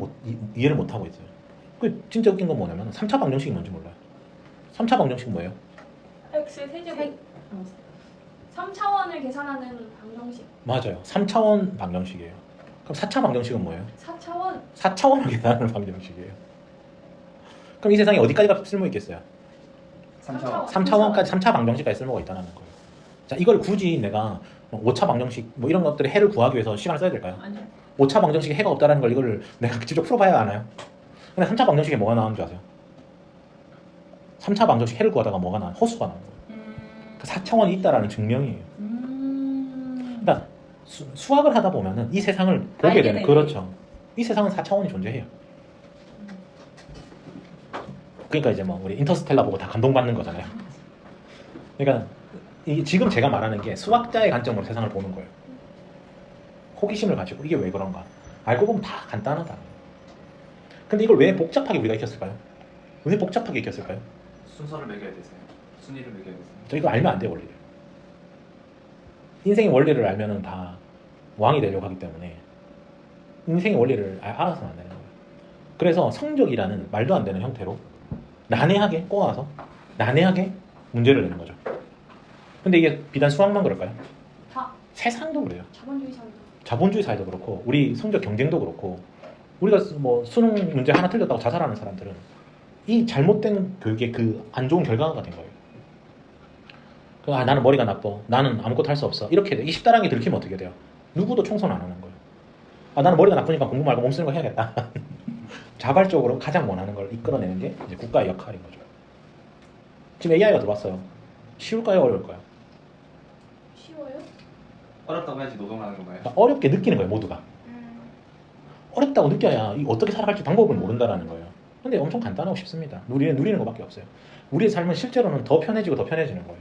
A: 이해를 못 하고 있어요. 그 진짜 웃긴 건 뭐냐면 3차 방정식이 뭔지 몰라요. 3차 방정식은 뭐예요?
D: X 세제곱 3차원을 계산하는 방정식.
A: 맞아요. 3차원 방정식이에요. 그럼 4차 방정식은 뭐예요?
D: 4차원
A: 4차원을 계산하는 방정식이에요. 그럼 이 세상에 어디까지가 쓸모 있겠어요?
E: 3차원.
A: 3차원까지 3차 방정식까지 쓸모가 있다는 거예요. 자, 이걸 굳이 내가 5차 방정식 뭐 이런 것들의 해를 구하기 위해서 시간을 써야 될까요?
C: 아니요.
A: 5차 방정식에 해가 없다는 걸 이걸 내가 직접 풀어봐야 하나요? 근데 3차 방정식에 뭐가 나오는 줄 아세요? 3차 방정식 해를 구하다가 뭐가 나와요? 호수가 나오는 거예요. 그 4차원이 있다라는 증명이에요. 그러니까 수학을 하다 보면은 이 세상을 보게
C: 알게
A: 되는
C: 되네.
A: 그렇죠. 이 세상은 4차원이 존재해요. 그러니까 이제 뭐 우리 인터스텔라 보고 다 감동받는 거잖아요. 그러니까 지금 제가 말하는 게 수학자의 관점으로 세상을 보는 거예요. 호기심을 가지고 이게 왜 그런가? 알고 보면 다 간단하다. 근데 이걸 왜 복잡하게 우리가 익혔을까요? 왜 복잡하게 익혔을까요?
E: 순서를 매겨야 되세요. 순위를 매겨야 되세요.
A: 저 이거 알면 안 돼요, 원리를. 인생의 원리를 알면은 다 왕이 되려고 하기 때문에 인생의 원리를 알아서는 안 되는 거예요. 그래서 성적이라는 말도 안 되는 형태로 난해하게 꼬아서 난해하게 문제를 내는 거죠. 근데 이게 비단 수학만 그럴까요?
D: 다
A: 세상도 그래요.
D: 자본주의 사회도.
A: 자본주의 사회도 그렇고 우리 성적 경쟁도 그렇고 우리가 뭐 수능 문제 하나 틀렸다고 자살하는 사람들은 이 잘못된 교육의 그 안 좋은 결과가 된 거예요. 나는 머리가 나빠. 나는 아무것도 할 수 없어. 이렇게 돼. 이 십다랑이 들키면 어떻게 돼요? 누구도 총선 안 하는 거예요. 나는 머리가 나쁘니까 공부 말고 몸 쓰는 거 해야겠다. 자발적으로 가장 원하는 걸 이끌어내는 게 이제 국가의 역할인 거죠. 지금 AI가 들어왔어요. 쉬울까요? 어려울까요?
D: 쉬워요?
E: 어렵다고 해야지 노동을 하는 건가요?
A: 그러니까 어렵게 느끼는 거예요, 모두가. 어렵다고 느껴야 이 어떻게 살아갈지 방법을 모른다라는 거예요. 근데 엄청 간단하고 쉽습니다. 누리는 것밖에 없어요. 우리의 삶은 실제로는 더 편해지고 더 편해지는 거예요.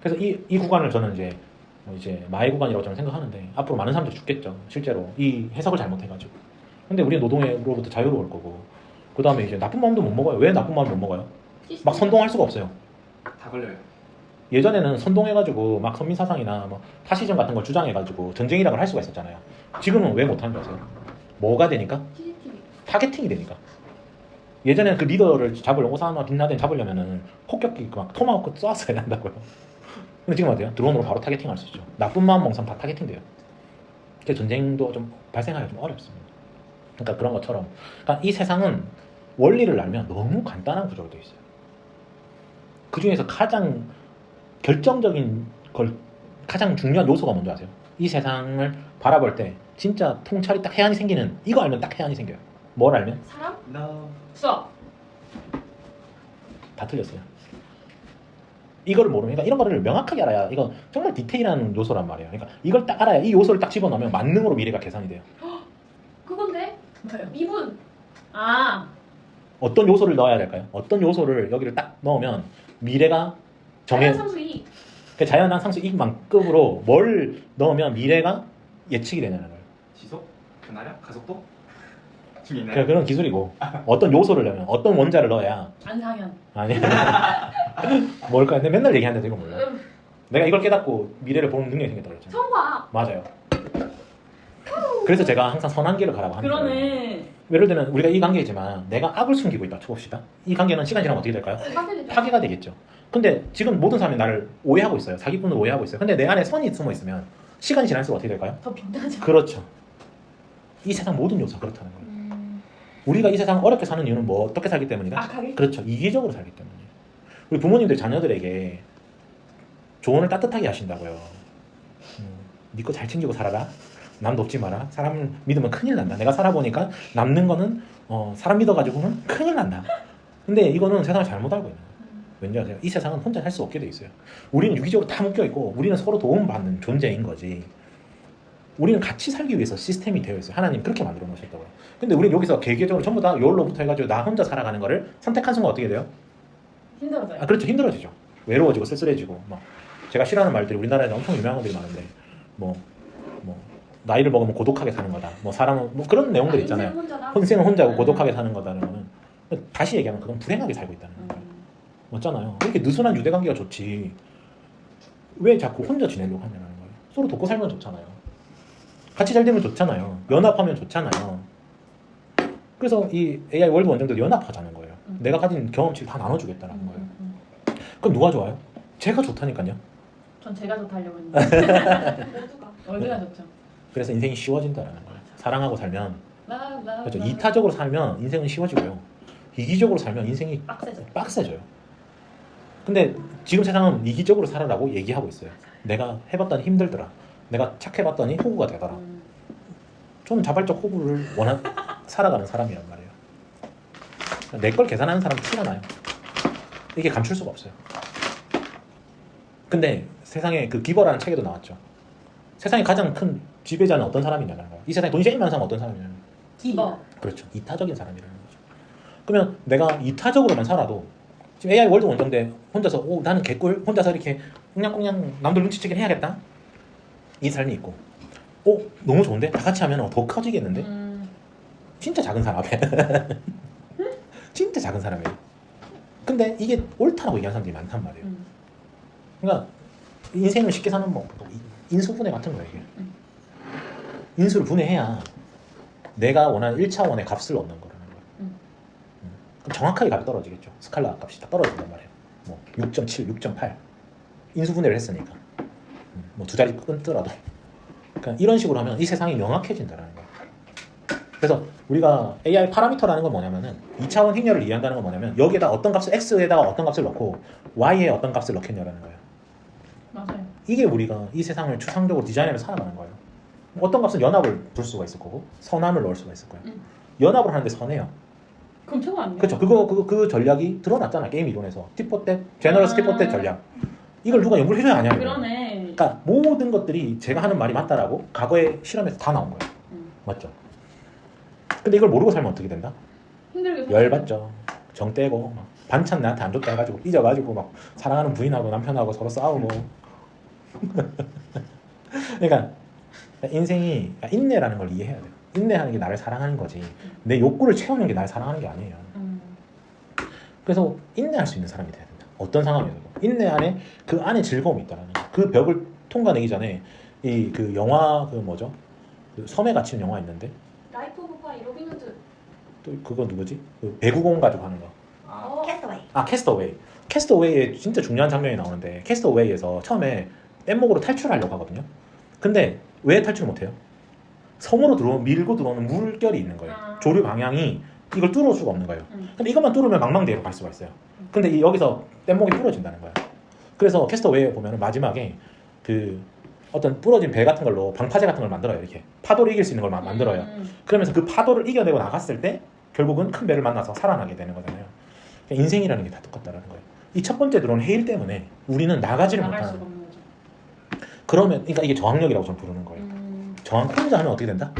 A: 그래서 이 구간을 저는 이제 마의 구간이라고 저는 생각하는데 앞으로 많은 사람들이 죽겠죠. 실제로 이 해석을 잘못해가지고. 근데 우리는 노동으로부터 자유로울 거고 그 다음에 이제 나쁜 마음도 못 먹어요. 왜 나쁜 마음 못 먹어요? 막 선동할 수가 없어요.
E: 다 걸려요.
A: 예전에는 선동해가지고 막 선민사상이나 뭐 파시즘 같은 걸 주장해가지고 전쟁이라고 할 수가 있었잖아요. 지금은 왜 못하는 줄 아세요? 뭐가 되니까?
D: CCTV.
A: 타겟팅이 되니까. 예전에는 그 리더를 잡으려고 오사마 빈라덴 잡으려면은 폭격기 막 토마호크 쏘았어야 한다고요. 근데 지금 어때요? 드론으로 바로 타겟팅 할 수 있죠. 나쁜 마음 먹는 사람 다 타겟팅 돼요. 그래서 전쟁도 좀 발생하기가 좀 어렵습니다. 그러니까 그런 것처럼 그러니까 이 세상은 원리를 알면 너무 간단한 구조로 되어 있어요. 그 중에서 가장 결정적인 걸 가장 중요한 요소가 뭔지 아세요? 이 세상을 바라볼 때 진짜 통찰이 딱 해안이 생기는 이거 알면 딱 해안이 생겨요. 뭘 알면?
D: 사람?
E: No.
C: 수학.
A: 다 틀렸어요. 이거를 모르면 그러니까 이런 거를 명확하게 알아야 이거 정말 디테일한 요소란 말이에요. 그러니까 이걸 딱 알아야 이 요소를 딱 집어넣으면 만능으로 미래가 계산이 돼요.
D: 그건데
C: 뭐예요?
D: 미분.
C: 아,
A: 어떤 요소를 넣어야 될까요? 어떤 요소를 여기를 딱 넣으면 미래가 정해
D: 상수 2.
A: 그 자연한 상수 이만큼으로 뭘 넣으면 미래가 예측이 되냐는 거예요.
E: 지속? 변화량? 가속도? 중에 있나요?
A: 그런 기술이고 어떤 요소를 넣으면 어떤 원자를 넣어야
C: 안상현.
A: 아니 뭘까? 근데 맨날 얘기하는데 이거 몰라. 내가 이걸 깨닫고 미래를 보는 능력이 생겼다고 그랬잖아.
D: 성과.
A: 맞아요. 그래서 제가 항상 선한 길을 가라고 하는 거예요.
C: 그러네.
A: 예를 들면 우리가 이 관계이지만 내가 악을 숨기고 있다 쳐봅시다. 이 관계는 시간 지나면 어떻게 될까요?
D: 파괴되죠.
A: 파괴가 되겠죠. 근데 지금 모든 사람이 나를 오해하고 있어요. 사기꾼으로 오해하고 있어요. 근데 내 안에 선이 숨어 있으면 시간이 지날수록 어떻게 될까요?
C: 더 빛나죠.
A: 그렇죠. 이 세상 모든 요소가 그렇다는 거예요. 우리가 이 세상 어렵게 사는 이유는 뭐 어떻게 살기 때문이다?
C: 악하게?
A: 그렇죠. 이기적으로 살기 때문이에요. 우리 부모님들 자녀들에게 조언을 따뜻하게 하신다고요. 네 거 잘 챙기고 살아라. 남 돕지 마라. 사람을 믿으면 큰일 난다. 내가 살아보니까 남는 거는 사람 믿어가지고는 큰일 난다. 근데 이거는 세상을 잘못 알고 있는 거예요. 왠지 아세요? 이 세상은 혼자 살 수 없게 돼 있어요. 우리는 유기적으로 다 묶여 있고 우리는 서로 도움받는 존재인 거지. 우리는 같이 살기 위해서 시스템이 되어 있어요. 하나님 그렇게 만들어 놓으셨다고요. 근데 우리는 여기서 개개적으로 전부 다 욜로부터 해가지고 나 혼자 살아가는 거를 선택한 순간 어떻게 돼요?
C: 힘들어져요.
A: 아 그렇죠. 힘들어지죠. 외로워지고 쓸쓸해지고 막 제가 싫어하는 말들이 우리나라에는 엄청 유명한 것들이 많은데 뭐 나이를 먹으면 고독하게 사는 거다. 뭐 사람은 뭐 그런 내용들 있잖아요. 인생은 혼자고 고독하게 사는 거다는 거는 다시 얘기하면 그건 불행하게 살고 있다는 거예요. 맞잖아요. 이렇게 느슨한 유대관계가 좋지. 왜 자꾸 혼자 지내려고 하냐는 거예요. 서로 돕고 살면 좋잖아요. 같이 잘 되면 좋잖아요. 연합하면 좋잖아요. 그래서 이 AI 월드 원정대도 연합하자는 거예요. 내가 가진 경험치를 다 나눠주겠다는 거예요. 그럼 누가 좋아요? 제가 좋다니까요.
C: 전 제가 좋다 하려고 했는데
D: 모두가.
C: 얼마나 좋죠.
A: 그래서 인생이 쉬워진다는 거예요. 사랑하고 살면 그렇죠.
C: 나
A: 이타적으로 살면 인생은 쉬워지고요. 이기적으로 살면 인생이
C: 빡세죠.
A: 빡세져요. 근데 지금 세상은 이기적으로 살아라고 얘기하고 있어요. 내가 해봤더니 힘들더라. 내가 착해봤더니 호구가 되더라. 저는 자발적 호구를 살아가는 사람이란 말이에요. 내 걸 계산하는 사람은 티가 나요. 이게 감출 수가 없어요. 근데 세상에 그 기버라는 책에도 나왔죠. 세상에 가장 큰 지배자는 어떤 사람이냐는 거예요. 이 세상에 돈이 제일 많은 사람은 어떤 사람이냐는 거예요.
C: 기버.
A: 그렇죠. 이타적인 사람이라는 거죠. 그러면 내가 이타적으로만 살아도 지금 AI 월드 원정대 혼자서 나는 개꿀 혼자서 이렇게 꽁냥꽁냥 남들 눈치채긴 해야겠다. 이 삶이 있고 너무 좋은데? 다 같이 하면 더 커지겠는데? 진짜 작은 사람 앞에 진짜 작은 사람이에요. 근데 이게 옳다라고 얘기하는 사람들이 많단 말이에요. 그러니까 인생을 쉽게 사는 뭐 인수분해 같은 거예요. 이게. 인수를 분해해야 내가 원하는 1차원의 값을 얻는 거라는 거예요. 그럼 정확하게 값이 떨어지겠죠. 스칼라 값이 다 떨어진단 말이에요. 뭐 6.7, 6.8 인수분해를 했으니까 뭐 두 자리 끊더라도 그러니까 이런 식으로 하면 이 세상이 명확해진다는 거예요. 그래서 우리가 AI 파라미터라는 건 뭐냐면은 2차원 행렬을 이해한다는 건 뭐냐면 여기에다 어떤 값을 x에다가 어떤 값을 넣고 y에 어떤 값을 넣겠냐라는 거예요.
C: 맞아요.
A: 이게 우리가 이 세상을 추상적으로 디자인해서 살아가는 거예요. 어떤 값은 연합을 둘 수가 있을 거고 선함을 넣을 수가 있을 거예요. 연합을 하는데 선해요.
C: 그럼 최고 아니에요?
A: 그렇죠. 그 전략이 드러났잖아. 게임 이론에서 티포텟, 제너러스 티포텟 전략. 이걸 누가 연구를 해줘야 아냐.
C: 그러네.
A: 그러니까 모든 것들이 제가 하는 말이 맞다라고 과거의 실험에서 다 나온 거예요. 맞죠? 근데 이걸 모르고 살면 어떻게 된다?
C: 힘들게
A: 열받죠. 정 떼고 막 반찬 나한테 안 줬다 해가지고 삐져가지고 막 사랑하는 부인하고 남편하고 서로 싸우고. 그러니까 인생이 인내라는 걸 이해해야 돼요. 인내하는 게 나를 사랑하는 거지. 내 욕구를 채우는 게 나를 사랑하는 게 아니에요. 그래서 인내할 수 있는 사람이 돼야 된다. 어떤 상황에서도 인내 안에 그 안에 즐거움이 있다라는 거. 그 벽을 통과내기 전에 이 그 영화 그 뭐죠? 그 섬에 갇힌 영화 있는데
D: 라이프 오브 파이 로빈후드.
A: 또 그거 누구지? 그 배구공 가지고 하는 거.
E: 아,
B: 캐스터웨이.
A: 캐스터웨이. 캐스터웨이에 진짜 중요한 장면이 나오는데 캐스터웨이에서 처음에 뗏목으로 탈출하려고 하거든요. 근데 왜 탈출을 못해요? 섬으로 밀고 들어오는 물결이 있는 거예요. 조류 방향이 이걸 뚫을 수가 없는 거예요. 근데 이것만 뚫으면 망망대해로 갈 수가 있어요. 근데 여기서 뗏목이 부러진다는 거예요. 그래서 캐스터웨이에 보면은 마지막에 그 어떤 부러진 배 같은 걸로 방파제 같은 걸 만들어요. 이렇게 파도를 이길 수 있는 걸 만들어요. 그러면서 그 파도를 이겨내고 나갔을 때 결국은 큰 배를 만나서 살아나게 되는 거잖아요. 그러니까 인생이라는 게 다 똑같다라는 거예요. 이 첫 번째 들어온 해일 때문에 우리는 나가지를
C: 나갈
A: 못하는
C: 수가 없는 거죠.
A: 그러면 그러니까 이게 저항력이라고 저는 부르는 거예요. 저항 혼자 하면 어떻게 된다?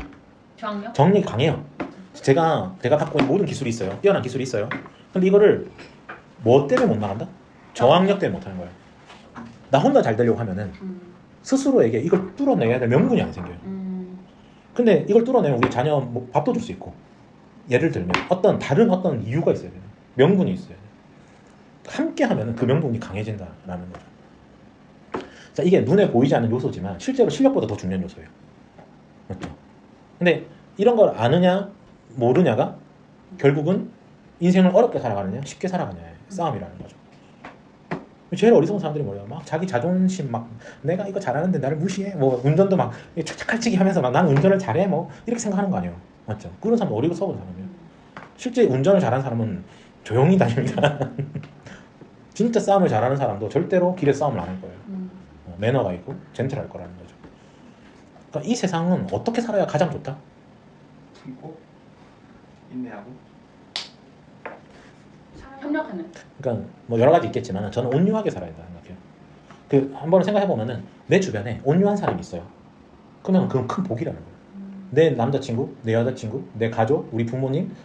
C: 저항력?
A: 저항력이 강해요. 제가 갖고 있는 모든 기술이 있어요. 뛰어난 기술이 있어요. 근데 이거를 뭐 때문에 못 나간다? 저항력 때문에 못 하는 거예요. 나 혼자 잘 되려고 하면은 스스로에게 이걸 뚫어내야 될 명분이 안 생겨요. 근데 이걸 뚫어내면 우리 자녀 뭐 밥도 줄 수 있고, 예를 들면 다른 어떤 이유가 있어야 돼요. 명분이 있어야 돼요. 함께 하면 그 명분이 강해진다라는 거죠. 자, 이게 눈에 보이지 않는 요소지만 실제로 실력보다 더 중요한 요소예요. 맞죠? 근데 이런 걸 아느냐 모르냐가 결국은 인생을 어렵게 살아가느냐 쉽게 살아가느냐의 싸움이라는 거죠. 제일 어리석은 사람들이 뭐예요? 막 자기 자존심 막 내가 이거 잘하는데 나를 무시해. 뭐 운전도 막 착착할치기 하면서 막 난 운전을 잘해. 뭐 이렇게 생각하는 거 아니에요. 맞죠? 그런 사람 어리석은 사람이에요. 실제 운전을 잘하는 사람은 조용히 다닙니다. 진짜 싸움을 잘하는 사람도 절대로 길에 싸움을 안 할 거예요. 매너가 있고 젠틀할 거라는 거죠. 그러니까 이 세상은 어떻게 살아야 가장 좋다?
E: 참고 인내하고
C: 협력하는.
A: 그러니까 뭐 여러 가지 있겠지만 저는 온유하게 살아야 된다 생각해요. 그 한번 생각해 보면은 내 주변에 온유한 사람이 있어요. 그러면 그건 큰 복이라는 거예요. 내 남자친구, 내 여자친구, 내 가족, 우리 부모님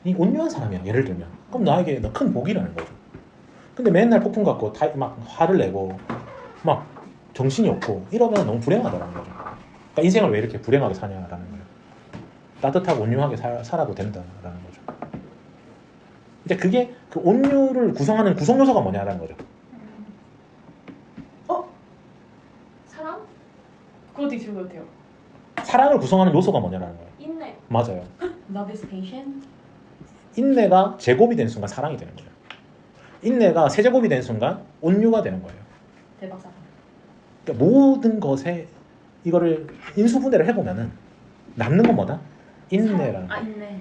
A: 이 온유한 사람이야. 예를 들면 그럼 나에게 큰 복이라는 거죠. 근데 맨날 폭풍 갖고 막 화를 내고 막 정신이 없고 이러면 너무 불행하다라는 거죠. 그러니까 인생을 왜 이렇게 불행하게 사냐라는 거예요. 따뜻하고 온유하게 살아도 된다라는 거죠. 이제 그게 그 온유를 구성하는 구성 요소가 뭐냐라는 거죠.
D: 사랑?
C: 그거 되게 좋은 것 같아요.
A: 사랑을 구성하는 요소가 뭐냐라는 거예요.
D: 인내.
A: 맞아요.
C: Love is patient.
A: 인내가 제곱이 되는 순간 사랑이 되는 거예요. 인내가 세제곱이 되는 순간 온유가 되는 거예요.
C: 대박 사건.
A: 그러니까 모든 것에 이거를 인수분해를 해보면은 남는 건 뭐다? 인내라는
C: 아
A: 거예요.
C: 있네.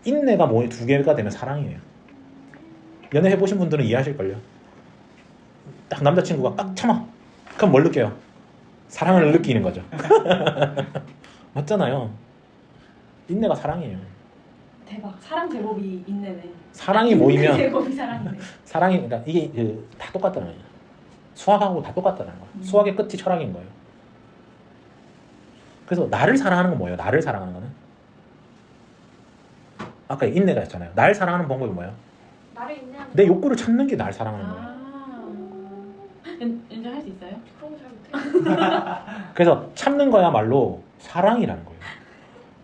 A: 인내가 뭐 두 개가 되면 사랑이에요. 연애 해보신 분들은 이해하실걸요. 딱 남자친구가 꽉 참아. 그럼 뭘 느껴요? 사랑을 느끼는 거죠. 맞잖아요. 인내가 사랑이에요.
C: 대박. 사랑 제곱이 있네네.
A: 사랑이 모이면
C: 제곱이 사랑이네.
A: 사랑이 그러니까 이게 다 똑같다는 거예요. 수학하고 다 똑같다는 거예요. 수학의 끝이 철학인 거예요. 그래서 나를 사랑하는 건 뭐예요? 나를 사랑하는 거는 아까 인내가 했잖아요. 날 사랑하는 방법이 뭐예요?
D: 나를 인내하는.
A: 내 욕구를 참는 게 날 사랑하는 거예요.
C: 인정할 수 있어요?
D: 그런 거 잘 못해.
A: 그래서 참는 거야말로 사랑이라는 거예요.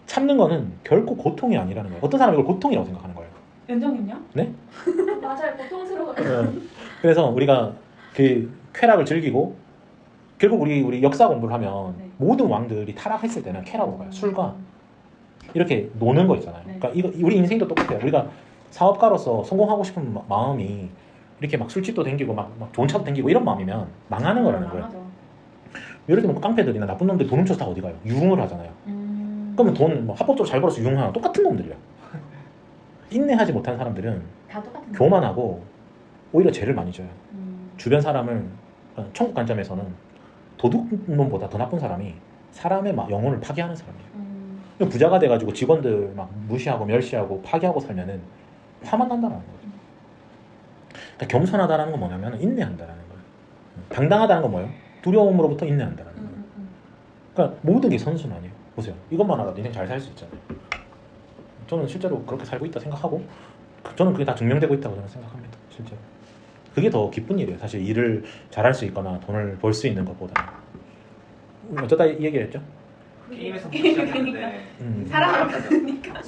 A: 참는 거는 결코 고통이 아니라는 거예요. 어떤 사람은 이걸 고통이라고 생각하는 거예요.
C: 연정님요?
A: 네?
D: 맞아요. 고통스러워.
A: 그래서 우리가 그 쾌락을 즐기고 결국 우리 역사 공부를 하면
C: 네.
A: 모든 왕들이 타락했을 때는 쾌락으로 가요. 술과 이렇게 노는 거 있잖아요.
C: 네.
A: 그러니까 이거 우리 인생도 똑같아요. 우리가 사업가로서 성공하고 싶은 마음이 이렇게 막 술집도 댕기고 막 좋은 차도 댕기고 이런 마음이면 망하는 거라는 거예요.
C: 맞아.
A: 예를 들면 깡패들이나 나쁜 놈들이 돈 훔쳐서 다 어디 가요? 유흥을 하잖아요. 그러면 돈 합법적으로 잘 벌어서 유흥하는 똑같은 놈들이야. 인내하지 못한 사람들은
C: 다 똑같은.
A: 교만하고 오히려 죄를 많이 져요. 주변 사람을 천국 관점에서는 도둑놈보다 더 나쁜 사람이 사람의 영혼을 파괴하는 사람이에요. 부자가 돼가지고 직원들 막 무시하고 멸시하고 파괴하고 살면은 화만 난다는 거죠. 그러니까 겸손하다라는 건 뭐냐면 인내한다라는 거예요. 당당하다는 건 뭐예요? 두려움으로부터 인내한다라는 거예요. 그러니까 모든 게 선순환이에요. 보세요. 이것만 알아도 인생 잘 살 수 있잖아요. 저는 실제로 그렇게 살고 있다 생각하고 저는 그게 다 증명되고 있다고 저는 생각합니다. 실제로. 그게 더 기쁜 일이에요. 사실 일을 잘할 수 있거나 돈을 벌 수 있는 것보다. 어쩌다 이 얘기를 했죠?
E: 게임에서 시작했는데
C: 사랑을 받으니까.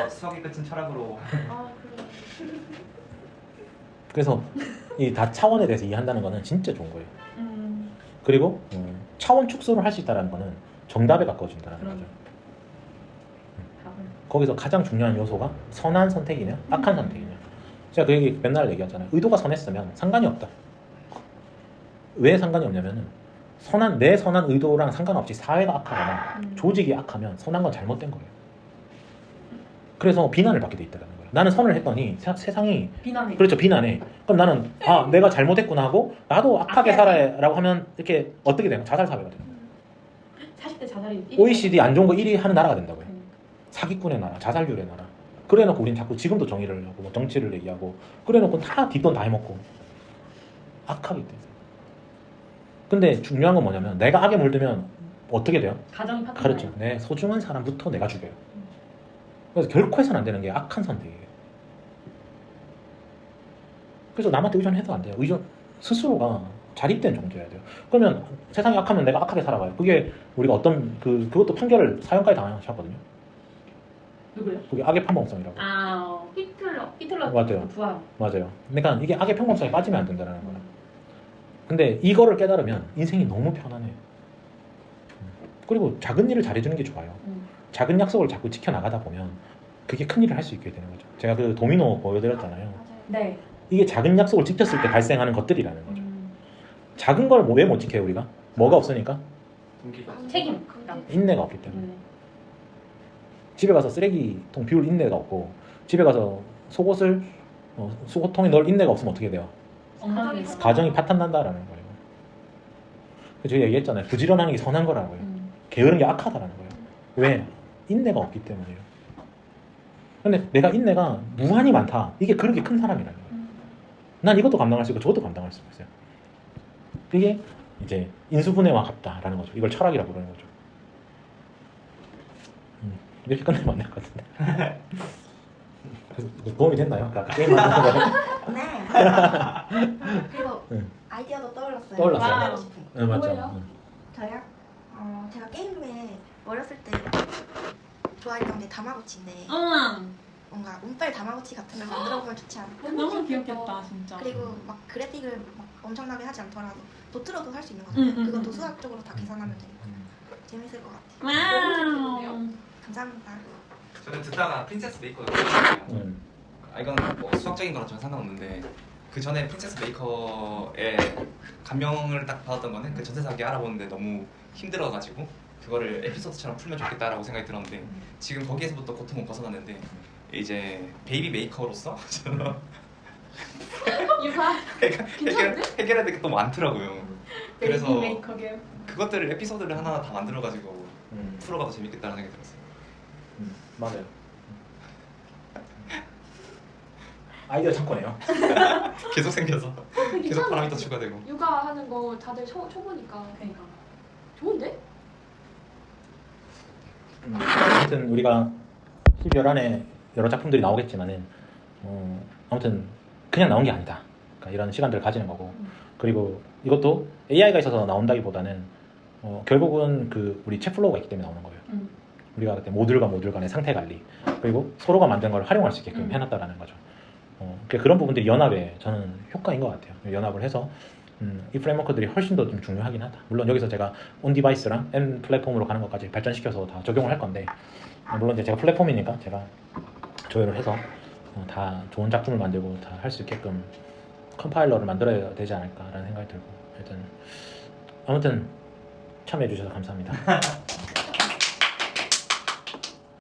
E: 수학의 끝은 철학으로.
D: 아 그래.
A: 그래서 이 다 차원에 대해서 이해한다는 거는 진짜 좋은 거예요. 그리고 차원 축소를 할 수 있다는 거는 정답에 가까워진다는
C: 그럼.
A: 거죠.
C: 답을.
A: 거기서 가장 중요한 요소가 선한 선택이냐 악한 선택이냐. 제가 그 얘기 맨날 얘기하잖아요. 의도가 선했으면 상관이 없다. 왜 상관이 없냐면은 내 선한 의도랑 상관없이 사회가 악하거나 조직이 악하면 선한 건 잘못된 거예요. 그래서 비난을 받게 돼 있다는 거예요. 나는 선을 했더니 세상이
C: 비난해.
A: 그렇죠, 비난해. 그럼 나는 내가 잘못했구나 하고 나도 악하게 살아라고 하면 이렇게 어떻게 되나? 자살 사회가 돼요.
C: 40대 자살이
A: OECD 안 좋은 거 1위 하는 나라가 된다고요. 사기꾼의 나라, 자살률의 나라. 그래놓고 우린 자꾸 지금도 정의를 하고 뭐 정치를 얘기하고 그래놓고 다 뒷돈 다 해먹고 악하기 때문에. 근데 중요한 건 뭐냐면 내가 악에 물들면 어떻게 돼요?
C: 가정이 파탄.
A: 그렇죠. 내 소중한 사람부터 내가 죽여요. 그래서 결코 해서는 안 되는 게 악한 선택이에요. 그래서 남한테 의존해도 안 돼요. 의존 스스로가 자립된 존재여야 돼요. 그러면 세상이 악하면 내가 악하게 살아가요. 그게 우리가 어떤 그것도 판결을 사형까지 당하셨거든요.
C: 누구요?
A: 그게 악의 평범성이라고.
C: 히틀러
A: 맞아요.
C: 부하.
A: 맞아요. 그러니까 이게 악의 평범성에 빠지면 안 된다는 거예요. 근데 이거를 깨달으면 인생이 너무 편안해요. 그리고 작은 일을 잘해주는 게 좋아요. 작은 약속을 자꾸 지켜나가다 보면 그게 큰 일을 할 수 있게 되는 거죠. 제가 그 도미노 보여드렸잖아요.
D: 맞아요.
C: 네.
A: 이게 작은 약속을 지켰을 때 발생하는 것들이라는 거죠. 작은 걸 왜 못 지켜요 우리가? 뭐가 없으니까?
E: 동기가
C: 책임.
A: 인내가 없기 때문에. 집에 가서 쓰레기통 비울 인내가 없고 집에 가서 속옷을 수거통에 넣을 인내가 없으면 어떻게 돼요?
C: 엉망이
A: 가정이 파탄난다라는 거예요. 그래서 제가 얘기했잖아요. 부지런하는 게 선한 거라고요. 게으른 게 악하다라는 거예요. 왜? 인내가 없기 때문이에요. 근데 내가 인내가 무한히 많다. 이게 그렇게 큰 사람이라는 거예요. 난 이것도 감당할 수 있고 저것도 감당할 수 있어요. 이게 이제 인수분해와 같다라는 거죠. 이걸 철학이라고 부르는 거죠. 이렇게 끝내면 안 될 것 같은데. 그래서 도움이 됐나요? 아까 게임 하는 거.
B: 네. 그리고
A: 네.
B: 아이디어도 떠올랐어요.
A: 떠올랐어요?
B: 하고 싶은 거.
A: 네, 맞죠.
D: 뭐예요?
B: 저요? 제가 게임에 어렸을 때 좋아했던 게 다마고치인데 뭔가 운빨 다마고치 같은 걸 만들어보면 좋지 않을까?
C: 너무 귀엽겠다 진짜.
B: 그리고 막 그래픽을 막 엄청나게 하지 않더라도 도트로도 할 수 있는 거잖아요. 그것도 수학적으로 다 계산하면 되니까 재밌을 것 같아요.
C: 와우.
B: 감사합니다.
E: 저는 듣다가 프린세스 메이커를 들었어요.
A: 음.
E: 이건 뭐 수학적인 거랑 전혀 상관없는데 그 전에 프린세스 메이커의 감명을 딱 받았던 거는 그 전세사기 알아보는데 너무 힘들어가지고 그거를 에피소드처럼 풀면 좋겠다라고 생각이 들었는데 지금 거기에서부터 고통은 벗어났는데 이제 베이비 메이커로서 저는
D: 유하
E: 해결해야 될 게 또 많더라고요. 그래서
C: 베이비 메이커 게.
E: 그것들을 에피소드를 하나 다 만들어가지고 풀어가도 재밌겠다는 생각이 들었어요.
A: 맞아요. 아이디어 창고네요.
E: 계속 생겨서 계속 바람이 더 추가되고.
D: 육아하는 거 다들 초보니까
C: 그러니까.
D: 좋은데?
A: 아무튼 우리가 12월 안에 여러 작품들이 나오겠지만은 아무튼 그냥 나온 게 아니다. 그러니까 이런 시간들을 가지는 거고 그리고 이것도 AI가 있어서 나온다기보다는 결국은 그 우리 챗 플로우가 있기 때문에 나오는 거예요. 우리가 그때 모듈과 모듈 간의 상태 관리 그리고 서로가 만든 걸 활용할 수 있게끔 해놨다라는 거죠. 그러니까 그런 부분들이 연합에 저는 효과인 것 같아요. 연합을 해서 이 프레임워크들이 훨씬 더 좀 중요하긴 하다. 물론 여기서 제가 온 디바이스랑 N 플랫폼으로 가는 것까지 발전시켜서 다 적용을 할 건데 물론 이제 제가 플랫폼이니까 제가 조율을 해서 다 좋은 작품을 만들고 다 할 수 있게끔 컴파일러를 만들어야 되지 않을까라는 생각이 들고 하여튼 아무튼 참여해 주셔서 감사합니다.